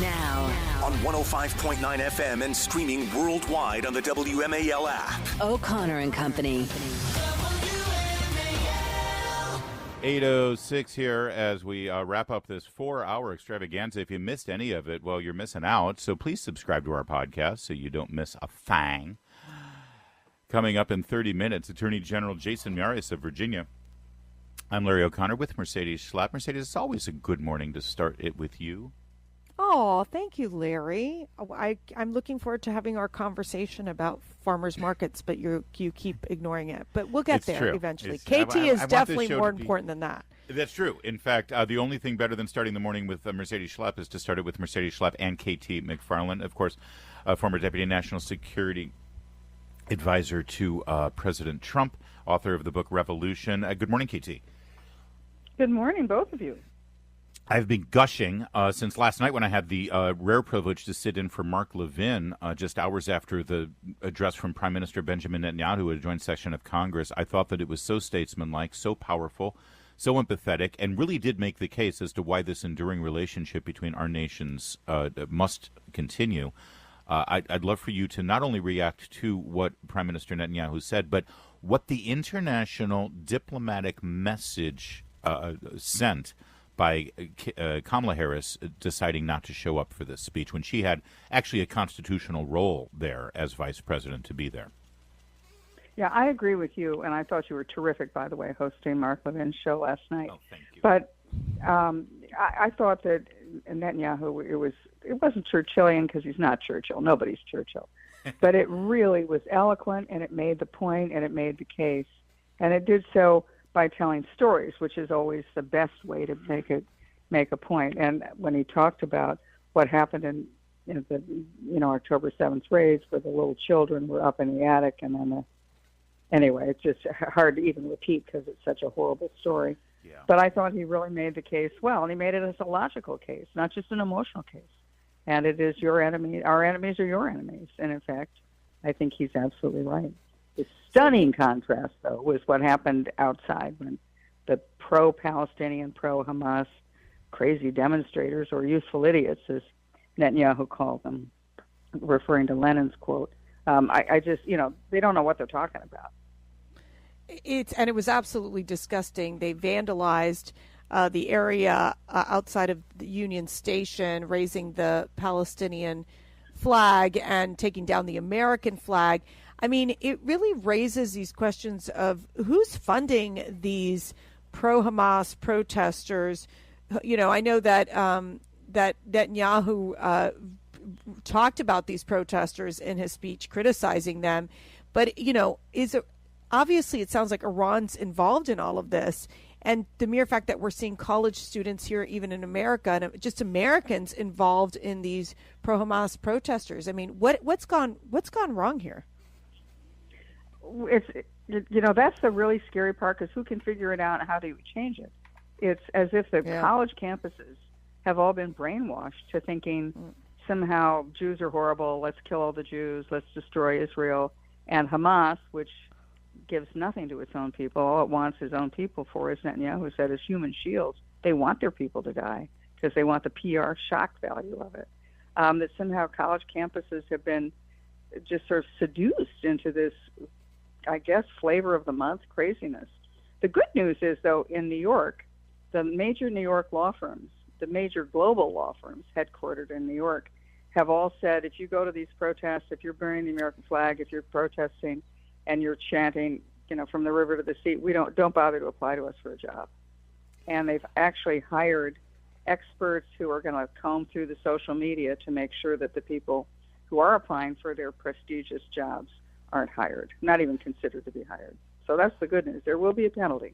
Now on 105.9 FM and streaming worldwide on the WMAL app. O'Connor and Company. 8:06 here as we wrap up this 4-hour extravaganza. If you missed any of it, well, you're missing out. So please subscribe to our podcast so you don't miss a thing. Coming up in 30 minutes, Attorney General Jason Miyares of Virginia. I'm Larry O'Connor with Mercedes Schlapp. Mercedes, it's always a good morning to start it with you. Oh, thank you, Larry. I'm looking forward to having our conversation about farmers markets, but you keep ignoring it. But we'll get there eventually. KT is definitely more important than that. That's true. In fact, the only thing better than starting the morning with Mercedes Schlapp is to start it with Mercedes Schlapp and KT McFarland, of course, former Deputy National Security Advisor to President Trump, author of the book Revolution. Good morning, KT. Good morning, both of you. I've been gushing since last night when I had the rare privilege to sit in for Mark Levin just hours after the address from Prime Minister Benjamin Netanyahu at a joint session of Congress. I thought that it was so statesmanlike, so powerful, so empathetic, and really did make the case as to why this enduring relationship between our nations must continue. I'd love for you to not only react to what Prime Minister Netanyahu said, but what the international diplomatic message sent by Kamala Harris deciding not to show up for this speech when she had actually a constitutional role there as vice president to be there. Yeah, I agree with you, and I thought you were terrific, by the way, hosting Mark Levin's show last night. Oh, thank you. But I thought that Netanyahu, it wasn't Churchillian because he's not Churchill. Nobody's Churchill. But it really was eloquent, and it made the point, and it made the case. And it did so by telling stories, which is always the best way to make a point. And when he talked about what happened in the October 7th raids, where the little children were up in the attic, and then anyway, it's just hard to even repeat because it's such a horrible story. Yeah. But I thought he really made the case well, and he made it as a logical case, not just an emotional case. And it is your enemy. Our enemies are your enemies. And in fact, I think he's absolutely right. The stunning contrast, though, was what happened outside when the pro-Palestinian, pro-Hamas crazy demonstrators, or useful idiots, as Netanyahu called them, referring to Lenin's quote. I just, they don't know what they're talking about. And it was absolutely disgusting. They vandalized the area outside of the Union Station, raising the Palestinian flag and taking down the American flag. I mean, it really raises these questions of who's funding these pro-Hamas protesters. I know that that Netanyahu talked about these protesters in his speech, criticizing them. But, obviously it sounds like Iran's involved in all of this. And the mere fact that we're seeing college students here, even in America, and just Americans involved in these pro-Hamas protesters. I mean, what's gone wrong here? That's the really scary part, because who can figure it out and how do you change it? It's as if the college campuses have all been brainwashed to thinking somehow Jews are horrible, let's kill all the Jews, let's destroy Israel. And Hamas, which gives nothing to its own people, all it wants its own people for, as Netanyahu said, is human shields. They want their people to die because they want the PR shock value of it. That somehow college campuses have been just sort of seduced into this, I guess, flavor of the month craziness. The good news is, though, in New York, the major New York law firms, the major global law firms headquartered in New York, have all said, if you go to these protests, if you're burning the American flag, if you're protesting and you're chanting, from the river to the sea, don't bother to apply to us for a job. And they've actually hired experts who are going to comb through the social media to make sure that the people who are applying for their prestigious jobs aren't hired, not even considered to be hired. So that's the good news. There will be a penalty.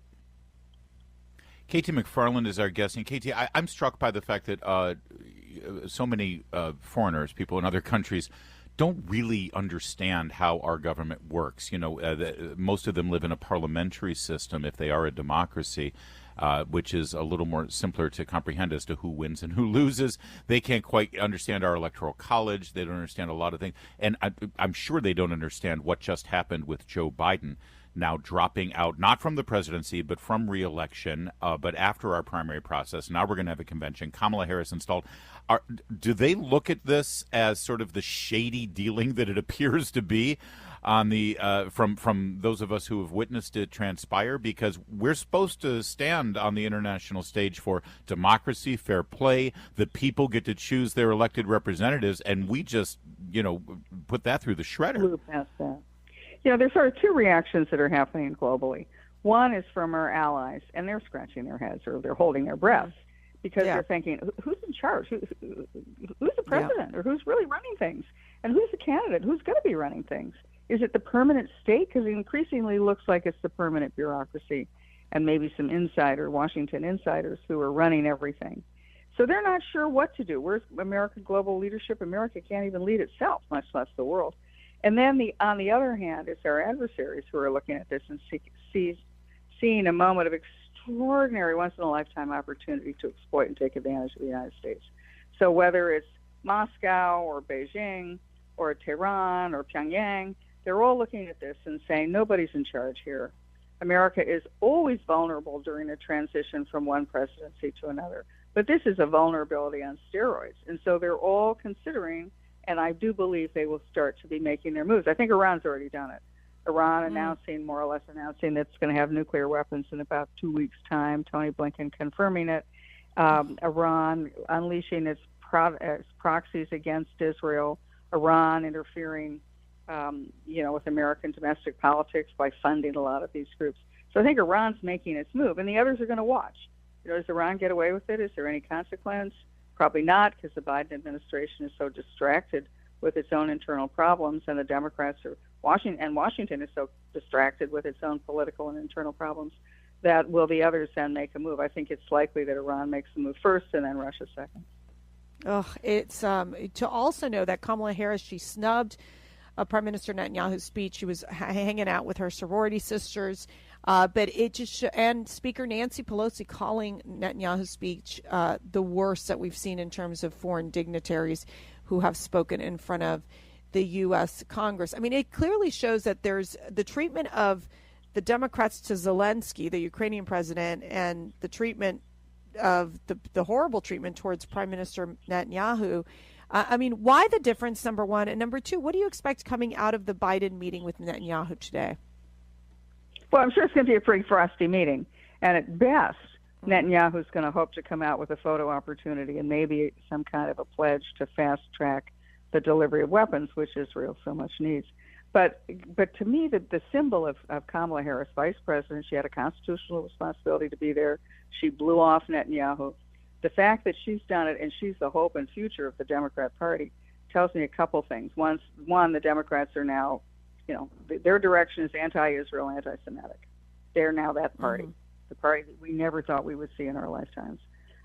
KT McFarland is our guest. And KT, I'm struck by the fact that so many foreigners, people in other countries, don't really understand how our government works. Most of them live in a parliamentary system if they are a democracy, which is a little more simpler to comprehend as to who wins and who loses. They can't quite understand our electoral college. They don't understand a lot of things. And I'm sure they don't understand what just happened with Joe Biden now dropping out, not from the presidency, but from re-election, but after our primary process. Now we're going to have a convention. Kamala Harris installed. Do they look at this as sort of the shady dealing that it appears to be on the from those of us who have witnessed it transpire? Because we're supposed to stand on the international stage for democracy, fair play, the people get to choose their elected representatives, and we just, put that through the shredder. Blew past that. There's sort of two reactions that are happening globally. One is from our allies, and they're scratching their heads or they're holding their breaths because they're thinking, who's in charge? Who's the president? Or who's really running things? And who's the candidate? Who's going to be running things? Is it the permanent state? Because it increasingly looks like it's the permanent bureaucracy and maybe some Washington insiders who are running everything. So they're not sure what to do. Where's American global leadership? America can't even lead itself, much less the world. And then on the other hand, it's our adversaries who are looking at this and seeing a moment of extraordinary, once-in-a-lifetime opportunity to exploit and take advantage of the United States. So whether it's Moscow or Beijing or Tehran or Pyongyang, they're all looking at this and saying, nobody's in charge here. America is always vulnerable during a transition from one presidency to another. But this is a vulnerability on steroids. And so they're all considering, and I do believe they will start to be making their moves. I think Iran's already done it. Iran more or less announcing that it's going to have nuclear weapons in about 2 weeks' time. Tony Blinken confirming it. Iran unleashing its proxies against Israel. Iran interfering, with American domestic politics by funding a lot of these groups. So I think Iran's making its move, and the others are going to watch. Does Iran get away with it? Is there any consequence? Probably not, because the Biden administration is so distracted with its own internal problems, and the Democrats are Washington is so distracted with its own political and internal problems that will the others then make a move? I think it's likely that Iran makes the move first and then Russia second. It's to also know that Kamala Harris, she snubbed Prime Minister Netanyahu's speech. She was hanging out with her sorority sisters, but it just and Speaker Nancy Pelosi calling Netanyahu's speech the worst that we've seen in terms of foreign dignitaries who have spoken in front of the U.S. Congress. I mean, it clearly shows that there's the treatment of the Democrats to Zelensky, the Ukrainian president, and the treatment of the horrible treatment towards Prime Minister Netanyahu. I mean, why the difference, number one? And number two, what do you expect coming out of the Biden meeting with Netanyahu today? Well, I'm sure it's going to be a pretty frosty meeting. And at best, Netanyahu's going to hope to come out with a photo opportunity and maybe some kind of a pledge to fast-track the delivery of weapons, which Israel so much needs. But to me, the symbol of Kamala Harris, vice president, she had a constitutional responsibility to be there. She blew off Netanyahu. The fact that she's done it and she's the hope and future of the Democrat Party tells me a couple things. One, the Democrats are now, their direction is anti-Israel, anti-Semitic. They're now that party, the party that we never thought we would see in our lifetimes.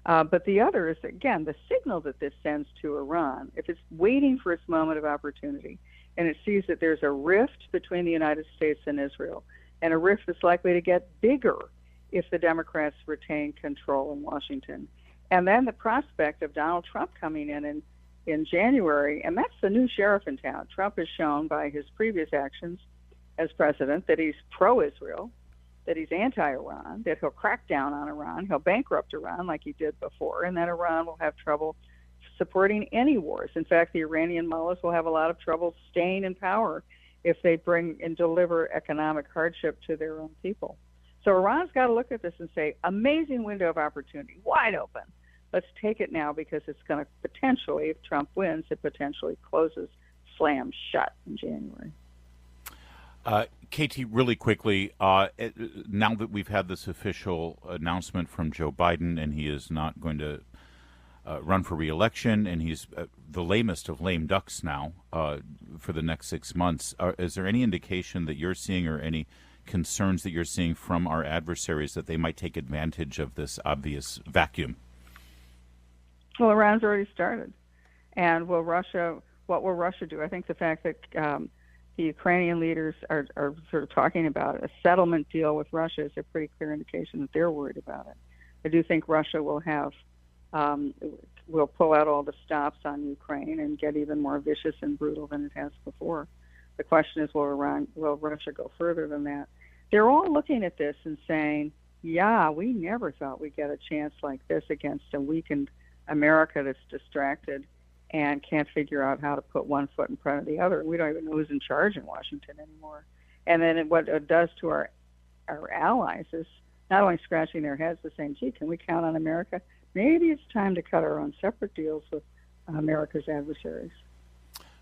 But the other is, again, the signal that this sends to Iran. If it's waiting for its moment of opportunity and it sees that there's a rift between the United States and Israel, and a rift that's likely to get bigger if the Democrats retain control in Washington. And then the prospect of Donald Trump coming in January, and that's the new sheriff in town. Trump has shown by his previous actions as president that he's pro-Israel, that he's anti-Iran, that he'll crack down on Iran, he'll bankrupt Iran like he did before, and that Iran will have trouble supporting any wars. In fact, the Iranian mullahs will have a lot of trouble staying in power if they bring and deliver economic hardship to their own people. So Iran's got to look at this and say, amazing window of opportunity, wide open. Let's take it now because it's going to potentially, if Trump wins, it potentially closes, slams shut in January. Katie, really quickly, now that we've had this official announcement from Joe Biden and he is not going to run for re-election and he's the lamest of lame ducks now for the next 6 months, is there any indication that you're seeing or any concerns that you're seeing from our adversaries that they might take advantage of this obvious vacuum? Well, Iran's already started. And what will Russia do? I think the fact that the Ukrainian leaders are sort of talking about a settlement deal with Russia is a pretty clear indication that they're worried about it. I do think Russia will pull out all the stops on Ukraine and get even more vicious and brutal than it has before. The question is, will Russia go further than that? They're all looking at this and saying, yeah, we never thought we'd get a chance like this against a weakened America that's distracted and can't figure out how to put one foot in front of the other. We don't even know who's in charge in Washington anymore. And then what it does to our allies is not only scratching their heads but saying, gee, can we count on America? Maybe it's time to cut our own separate deals with America's adversaries.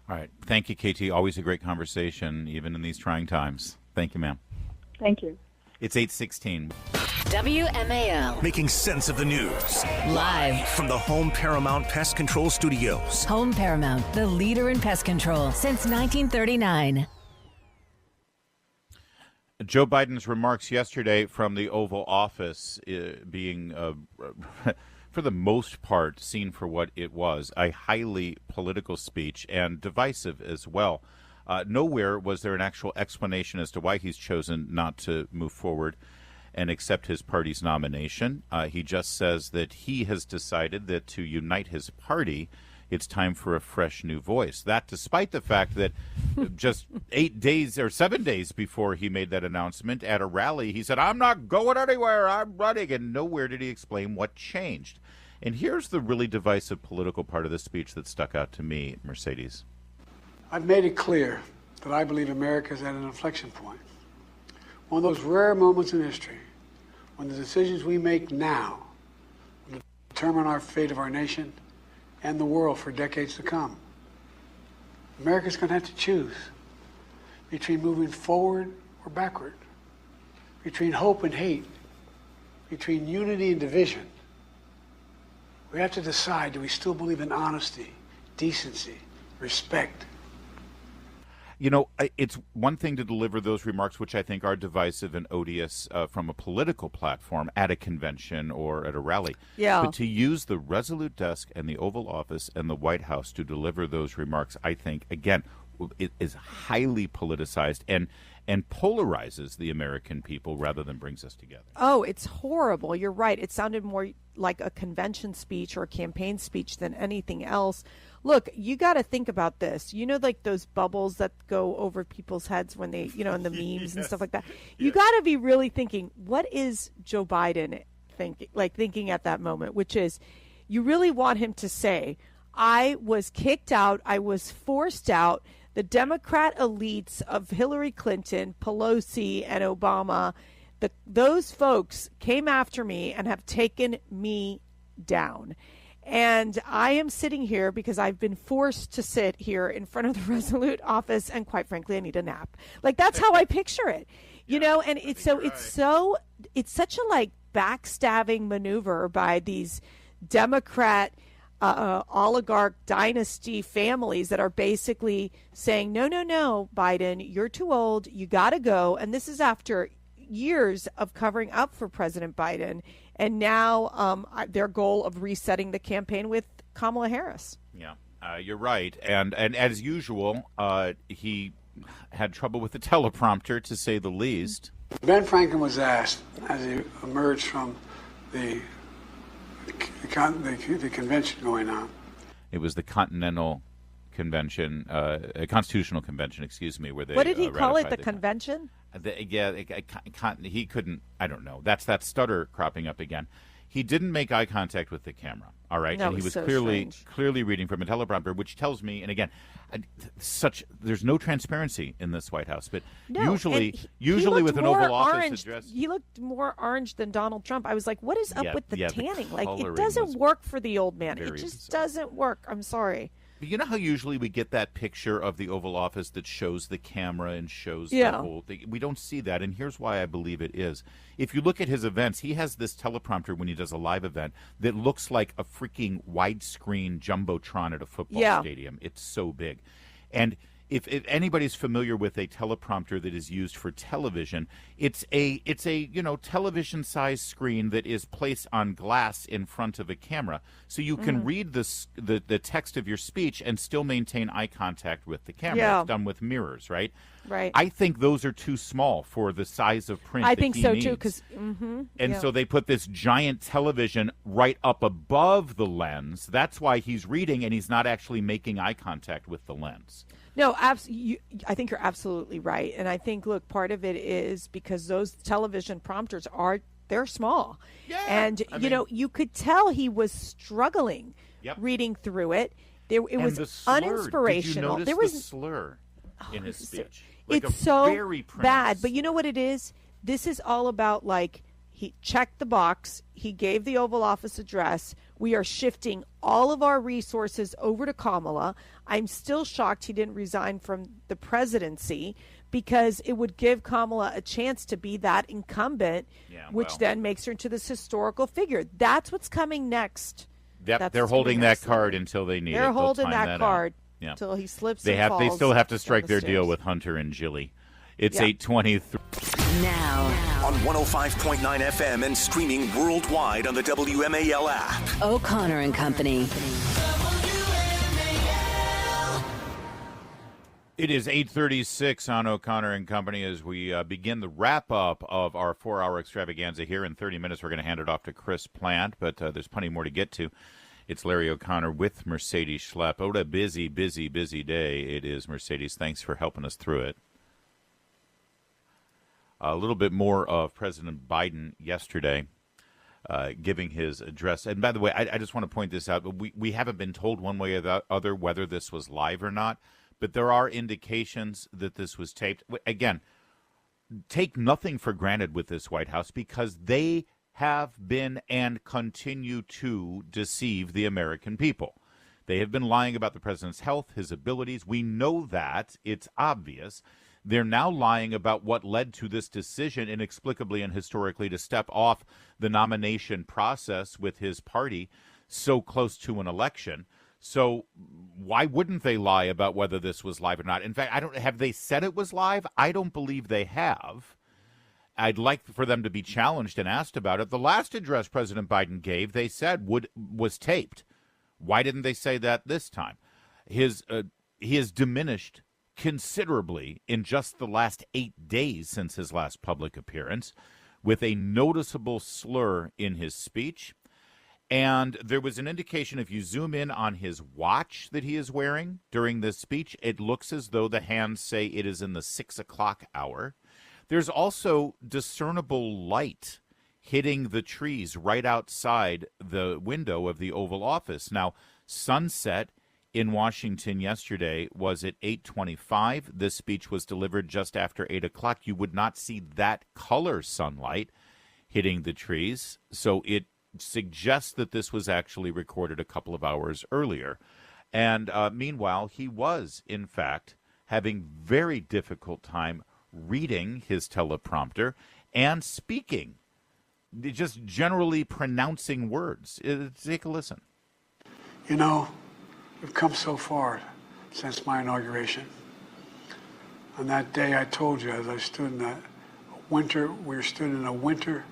All right. Thank you, KT. Always a great conversation, even in these trying times. Thank you, ma'am. Thank you. It's 8:16. WMAL. Making sense of the news. Live From the Home Paramount Pest Control Studios. Home Paramount, the leader in pest control since 1939. Joe Biden's remarks yesterday from the Oval Office being, for the most part, seen for what it was, a highly political speech and divisive as well. Nowhere was there an actual explanation as to why he's chosen not to move forward and accept his party's nomination. He just says that he has decided that to unite his party, it's time for a fresh new voice. That despite the fact that just 8 days or 7 days before he made that announcement at a rally, he said, I'm not going anywhere, I'm running. And nowhere did he explain what changed. And here's the really divisive political part of the speech that stuck out to me, Mercedes. I've made it clear that I believe America is at an inflection point. One of those rare moments in history when the decisions we make now will determine our fate of our nation and the world for decades to come. America's going to have to choose between moving forward or backward, between hope and hate, between unity and division. We have to decide, do we still believe in honesty, decency, respect? You know, it's one thing to deliver those remarks, which I think are divisive and odious from a political platform at a convention or at a rally. Yeah. But to use the Resolute Desk and the Oval Office and the White House to deliver those remarks, I think, again, it is highly politicized and polarizes the American people rather than brings us together. Oh, it's horrible. You're right. It sounded more like a convention speech or a campaign speech than anything else. Look, you got to think about this. You know, like those bubbles that go over people's heads when they, in the memes and stuff like that. You got to be really thinking, what is Joe Biden thinking at that moment, which is you really want him to say, I was kicked out, I was forced out. The Democrat elites of Hillary Clinton, Pelosi, and Obama, those folks came after me and have taken me down. And I am sitting here because I've been forced to sit here in front of the Resolute office, and quite frankly, I need a nap. Like, that's how I picture it, and it's such a backstabbing maneuver by these Democrat oligarch dynasty families that are basically saying, no, Biden, you're too old, you got to go. And this is after years of covering up for President Biden, and now their goal of resetting the campaign with Kamala Harris. Yeah, you're right. And as usual, he had trouble with the teleprompter, to say the least. Ben Franklin was asked, as he emerged from the convention going on. It was the Continental Convention, Constitutional Convention, where they. What did he call it? The convention? He couldn't. I don't know. That's that stutter cropping up again. He didn't make eye contact with the camera. All right, no, and he was so clearly reading from a teleprompter, which tells me, and again, there's no transparency in this White House. But usually with an Oval Office address, he looked more orange than Donald Trump. I was like, what is up with the tanning? It doesn't was work for the old man. It just bizarre. doesn't work. I'm sorry. But you know how usually we get that picture of the Oval Office that shows the camera and shows the whole thing? We don't see that, and here's why I believe it is. If you look at his events, he has this teleprompter when he does a live event that looks like a freaking widescreen jumbotron at a football stadium. It's so big. And if anybody's familiar with a teleprompter that is used for television, it's a television-sized screen that is placed on glass in front of a camera, so you can read the text of your speech and still maintain eye contact with the camera. Yeah. It's done with mirrors, right? Right. I think those are too small for the size of print. I that think he so needs. too. So they put this giant television right up above the lens. That's why he's reading and he's not actually making eye contact with the lens. No, I think you're absolutely right. And I think, look, part of it is because those television prompters are they're small. Yeah, And, you could tell he was struggling reading through it. It was the slur. uninspirational. Did you notice there was the slur in his speech? It's so bad. But you know what it is? This is all about, he checked the box. He gave the Oval Office address. We are shifting all of our resources over to Kamala. I'm still shocked he didn't resign from the presidency, because it would give Kamala a chance to be that incumbent, which then makes her into this historical figure. That's what's coming next. Yep, they're holding that card until they need it. They're holding that card out. until he slips They and falls. They still have to strike their stairs. deal with Hunter and Jilly. It's 8:23. Now on 105.9 FM and streaming worldwide on the WMAL app. O'Connor and Company. It is 8:36 on O'Connor and Company as we begin the wrap-up of our 4-hour extravaganza here. In 30 minutes, we're going to hand it off to Chris Plant, but there's plenty more to get to. It's Larry O'Connor with Mercedes Schlapp. What a busy, busy, busy day it is, Mercedes. Thanks for helping us through it. A little bit more of President Biden yesterday giving his address. And by the way, I just want to point this out. We haven't been told one way or the other whether this was live or not. But there are indications that this was taped. Again, take nothing for granted with this White House, because they have been and continue to deceive the American people. They have been lying about the president's health, his abilities. We know that. It's obvious. They're now lying about what led to this decision inexplicably and historically to step off the nomination process with his party so close to an election. So why wouldn't they lie about whether this was live or not? In fact, have they said it was live? I don't believe they have. I'd like for them to be challenged and asked about it. The last address President Biden gave, they said was taped. Why didn't they say that this time? He has diminished considerably in just the last 8 days since his last public appearance, with a noticeable slur in his speech. And there was an indication, if you zoom in on his watch that he is wearing during this speech, it looks as though the hands say it is in the 6 o'clock hour. There's also discernible light hitting the trees right outside the window of the Oval Office. Now, sunset in Washington yesterday was at 8:25. This speech was delivered just after 8 o'clock. You would not see that color sunlight hitting the trees, so it suggests that this was actually recorded a couple of hours earlier. And meanwhile, he was, in fact, having very difficult time reading his teleprompter and speaking, just generally pronouncing words. Take a listen. You know, we've come so far since my inauguration. On that day, I told you, as I stood in that winter, we stood in a winter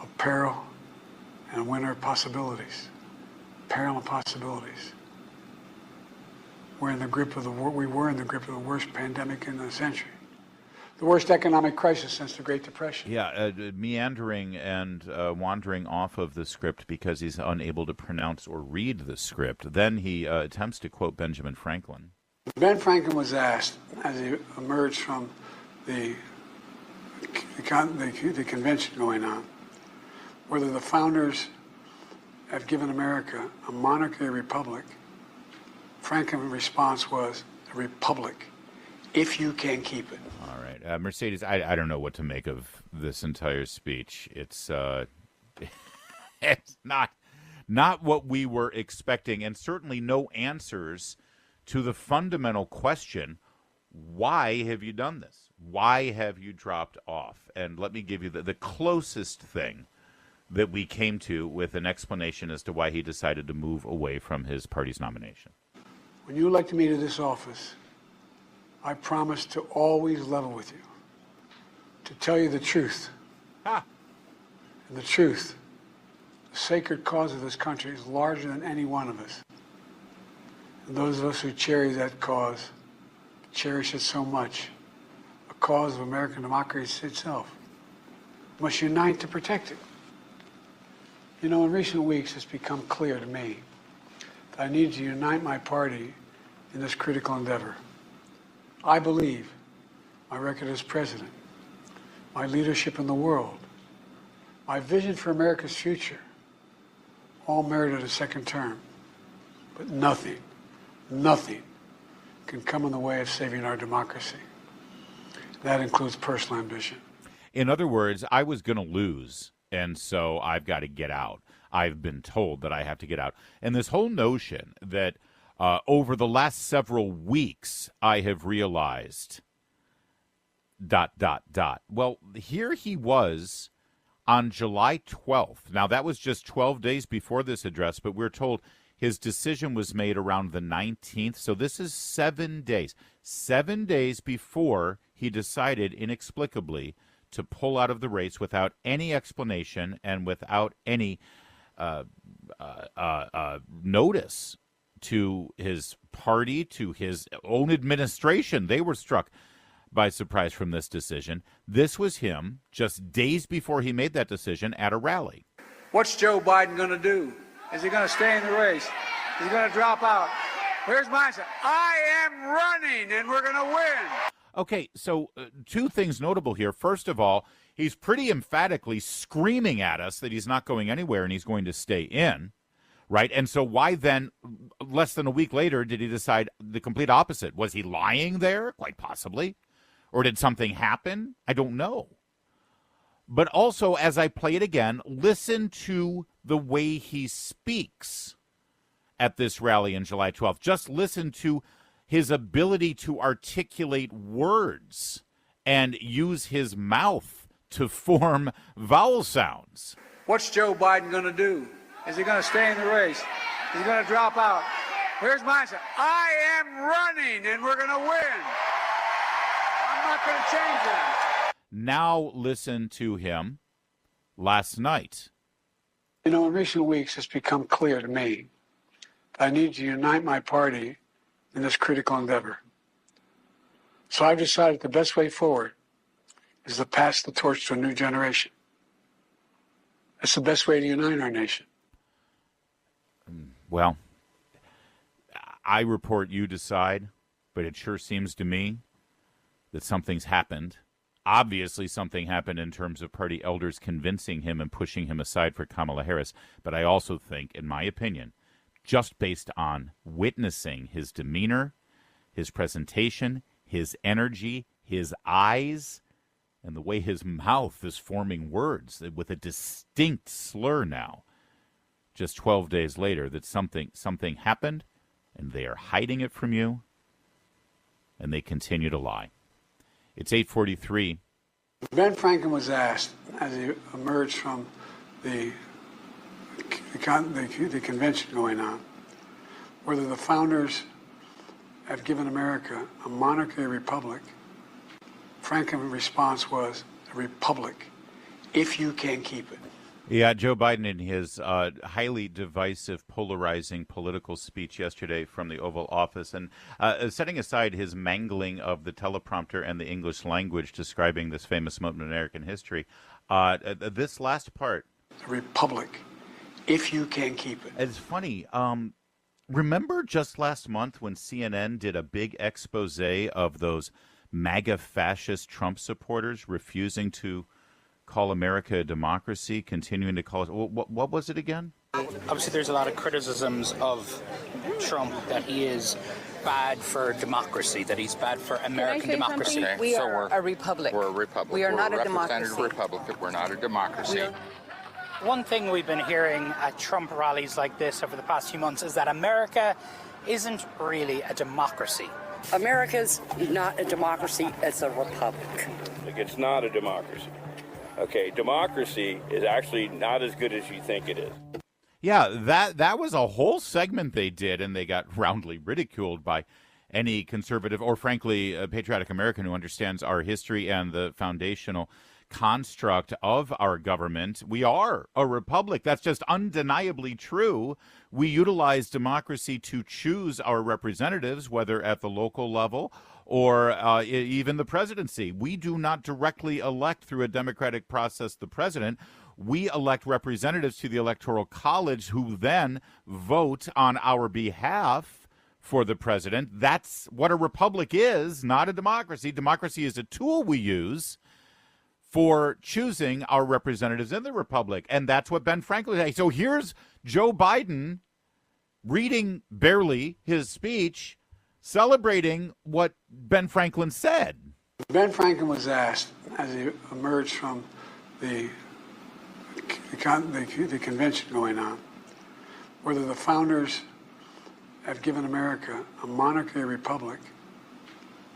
of peril and a winter of possibilities. Peril and possibilities. We were in the grip of the worst pandemic in the century. The worst economic crisis since the Great Depression. Yeah, meandering and wandering off of the script because he's unable to pronounce or read the script. Then he attempts to quote Benjamin Franklin. Ben Franklin was asked, as he emerged from the convention going on, whether the founders have given America a monarchy or republic. Franklin's response was, a republic, if you can keep it. All right. Mercedes, I don't know what to make of this entire speech. It's it's not what we were expecting, and certainly no answers to the fundamental question, why have you done this? Why have you dropped off? And let me give you the closest thing that we came to with an explanation as to why he decided to move away from his party's nomination. When you elected me to this office, I promised to always level with you, to tell you the truth. And the truth, the sacred cause of this country, is larger than any one of us. And those of us who cherish that cause, cherish it so much, a cause of American democracy itself, must unite to protect it. You know, in recent weeks, it's become clear to me that I need to unite my party in this critical endeavor. I believe my record as president, my leadership in the world, my my vision for America's future all merited a second term. But nothing can come in the way of saving our democracy. That includes personal ambition. In other words, I was going to lose, and so I've got to get out. I've been told that I have to get out. And this whole notion that over the last several weeks I have realized ... Well, here he was on July 12th. Now, that was just 12 days before this address, but we're told his decision was made around the 19th. So this is 7 days. 7 days before he decided inexplicably to pull out of the race without any explanation and without any notice to his party, to his own administration. They were struck by surprise from this decision. This was him just days before he made that decision at a rally. What's Joe Biden going to do? Is he going to stay in the race? Is he going to drop out? Here's my answer. I am running, and we're going to win. Okay, so two things notable here. First of all, he's pretty emphatically screaming at us that he's not going anywhere and he's going to stay in, right? And so why then, less than a week later, did he decide the complete opposite? Was he lying there? Quite possibly. Or did something happen? I don't know. But also, as I play it again, listen to the way he speaks at this rally on July 12th. Just listen to his ability to articulate words and use his mouth to form vowel sounds. What's Joe Biden going to do? Is he going to stay in the race? Is he going to drop out? Here's my answer. I am running, and we're going to win. I'm not going to change that. Now listen to him last night. You know, in recent weeks, it's become clear to me that I need to unite my party in this critical endeavor. So I've decided the best way forward is to pass the torch to a new generation. That's the best way to unite our nation. Well, I report, you decide, but it sure seems to me that something's happened. Obviously, something happened in terms of party elders convincing him and pushing him aside for Kamala Harris. But I also think, in my opinion, just based on witnessing his demeanor, his presentation, his energy, his eyes, and the way his mouth is forming words with a distinct slur now, just 12 days later, that something happened, and they are hiding it from you, and they continue to lie. It's 8:43. Ben Franklin was asked, as he emerged from the convention going on, whether the founders have given America a monarchy or republic. Franklin's response was, a republic, if you can keep it. Yeah, Joe Biden in his highly divisive, polarizing political speech yesterday from the Oval Office, and setting aside his mangling of the teleprompter and the English language describing this famous moment in American history, this last part. A republic, if you can keep it. It's funny. Remember just last month when CNN did a big expose of those MAGA fascist Trump supporters refusing to call America a democracy, continuing to call it, what was it again? Obviously, there's a lot of criticisms of Trump that he is bad for democracy, that he's bad for American democracy. Okay, we are a republic. We're a republic. We are not a democracy. We're a representative republic. We're not a democracy. One thing we've been hearing at Trump rallies like this over the past few months is that America isn't really a democracy. America's not a democracy, it's a republic. It's not a democracy. Okay, democracy is actually not as good as you think it is. Yeah, that was a whole segment they did, and they got roundly ridiculed by any conservative or, frankly, a patriotic American who understands our history and the foundational construct of our government. We are a republic. That's just undeniably true. We utilize democracy to choose our representatives, whether at the local level or even the presidency. We do not directly elect through a democratic process the president. We elect representatives to the Electoral College who then vote on our behalf for the president. That's what a republic is, not a democracy. Democracy is a tool we use for choosing our representatives in the Republic. And that's what Ben Franklin said. So here's Joe Biden reading barely his speech, celebrating what Ben Franklin said. Ben Franklin was asked, as he emerged from the convention going on, whether the founders had given America a monarchy or republic.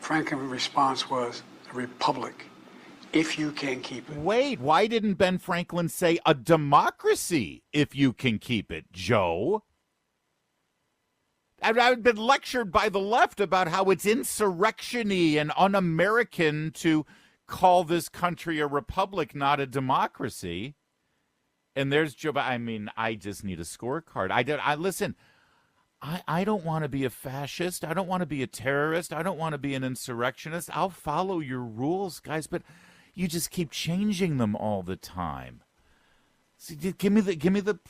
Franklin's response was, a republic, if you can keep it. Wait, why didn't Ben Franklin say a democracy if you can keep it, Joe? I've been lectured by the left about how it's insurrection-y and un-American to call this country a republic, not a democracy. And there's Joe. I mean, I just need a scorecard. Listen. I don't want to be a fascist. I don't want to be a terrorist. I don't want to be an insurrectionist. I'll follow your rules, guys, but you just keep changing them all the time. See, give me the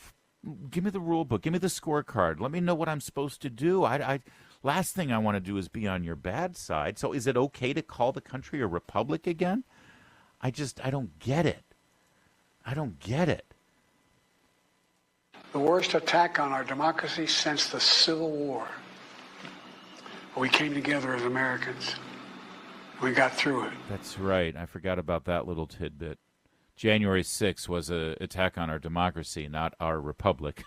rule book. Give me the scorecard. Let me know what I'm supposed to do. Last thing I want to do is be on your bad side. So is it okay to call the country a republic again? I don't get it. I don't get it. The worst attack on our democracy since the Civil War. We came together as Americans. We got through it. That's right. I forgot about that little tidbit. January 6th was an attack on our democracy, not our republic.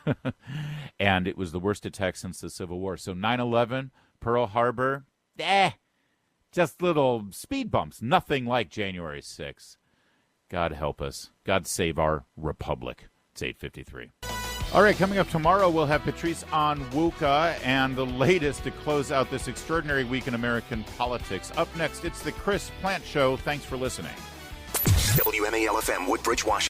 And it was the worst attack since the Civil War. So 9/11, Pearl Harbor, just little speed bumps. Nothing like January 6th. God help us. God save our republic. It's 8:53. All right, coming up tomorrow, we'll have Patrice Onwuka and the latest to close out this extraordinary week in American politics. Up next, it's the Chris Plant Show. Thanks for listening. WMAL-FM, Woodbridge, Washington.